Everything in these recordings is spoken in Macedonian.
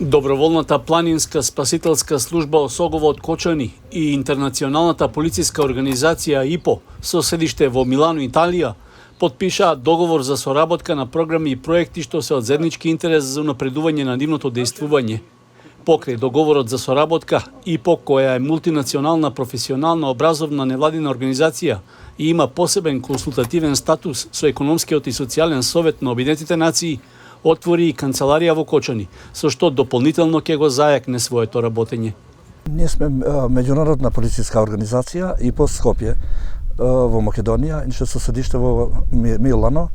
Доброволната планинска спасителска служба Осогово од Кочани и Интернационалната полициска организација ИПО со седиште во Милано, Италија, потпишаа договор за соработка на програми и проекти што се од заеднички интерес за унапредување на нивното дејствување. Покрај договорот за соработка, ИПО, која е мултинационална професионална образовна невладина организација и има посебен консултативен статус со економскиот и социјален совет на Обединетите нации, отвори и канцеларија во Кочани, со што дополнително ќе го зајакне своето работење. Ние сме меѓународна полициска организација и по Скопје во Македонија, иначе со седиште во Милано.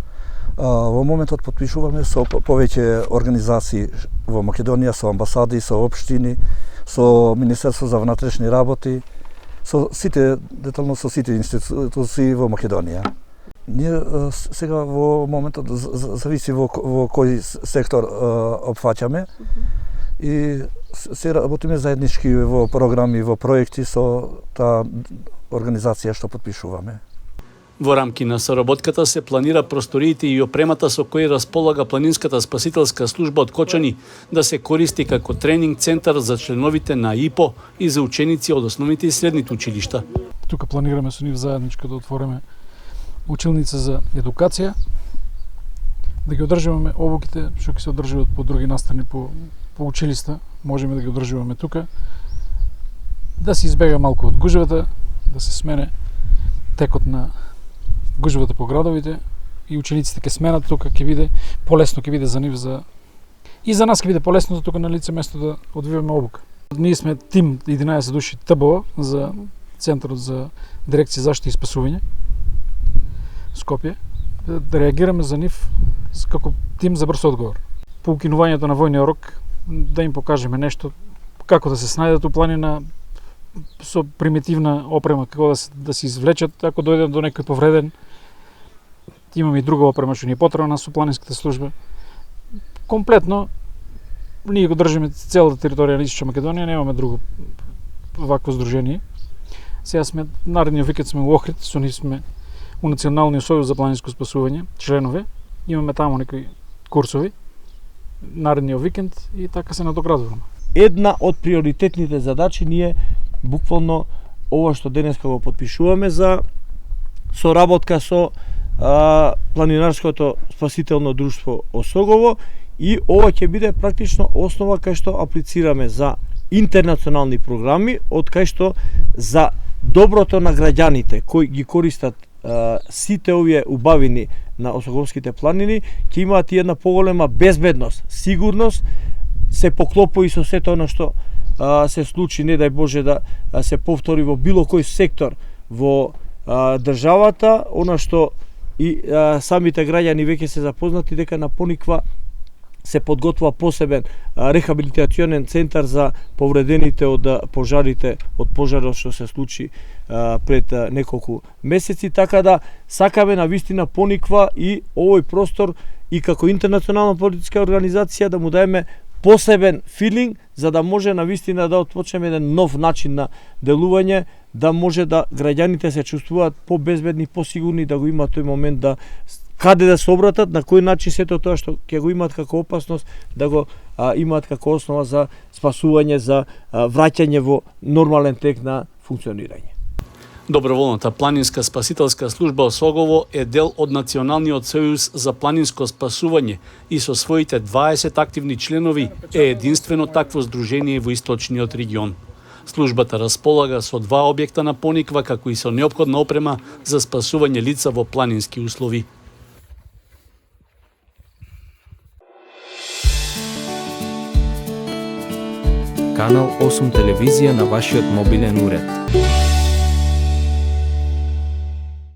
Во моментот потпишуваме со повеќе организации во Македонија, со амбасади, со општини, со Министерство за внатрешни работи, со сите, детално со сите институции во Македонија. Ние сега во моментот зависи во кој сектор опфаќаме и се работиме заеднички во програми, во проекти со таа организација што потпишуваме. Во рамки на соработката се планира просториите и опремата со кои располага планинската спасителска служба од Кочани да се користи како тренинг центар за членовите на ИПО и за ученици од основните и средните училишта. Тука планираме со нив заедничко да отвориме училница за едукација, да ги одржуваме обуките што ќе се одржуваат по други настани по училишта, можеме да ги одржуваме тука, да се избега малку од гужвата, да се смене текот на гужвата по градовите и учениците ќе сменат тука, ќе биде полесно, ќе биде за нив и за нас ќе биде полесно за тука на лице место да одвиваме обука. Ние сме тим 11 души ТБО за Центарот за дирекција заштита и спасување Скопје, да реагираме за нив како тим за брз одговор. По укинувањето на војниот рок, да им покажеме нешто, како да се снајдат у планина со примитивна опрема, како да се извлечат ако дојдат до некој повреден. Имаме и друга опрема што ни е потребна со планинската служба. Комплетно, ние го држиме целата територија на Источна Македонија, немаме друго вакво здружение. Сега сме, наредниот викенд сме во Охрид, со нив сме у Националниот сојуз за планинско спасување, членове. Имаме таму некои курсови, наредниот викенд и така се надоградуваме. Една од приоритетните задачи ние буквално ова што денеска го потпишуваме за соработка со планинарското спасително друштво Осогово и ова ќе биде практично основа кај што аплицираме за интернационални програми, од кај што за доброто на граѓаните кои ги користат сите овие убавини на Осоговските планини ќе имаат и една поголема безбедност, сигурност, се поклопува и со сето она што се случи, не дај Боже да се повтори во било кој сектор во државата, она што и самите граѓани веќе се запознати дека на Пониква се подготвува посебен рехабилитационен центар за повредените од пожарите, од пожарот што се случи пред неколку месеци, така да сакаме на вистина Пониква и овој простор и како интернационална политичка организација да му даеме посебен филинг, за да може на вистина да отпочнеме еден нов начин на делување, да може да граѓаните се чувствуваат побезбедни, посигурни, да го имаат тој момент да каде да се обратат, на кој начин сето тоа што ќе го имаат како опасност, да го имаат како основа за спасување, за враќање во нормален тек на функционирање. Доброволната планинска спасителска служба Осогово е дел од Националниот сојуз за планинско спасување и со своите 20 активни членови е единствено такво здружение во источниот регион. Службата располага со 2 објекта на Пониква, како и со неопходна опрема за спасување лица во планински услови. Канал 8 телевизија на вашиот мобилен уред.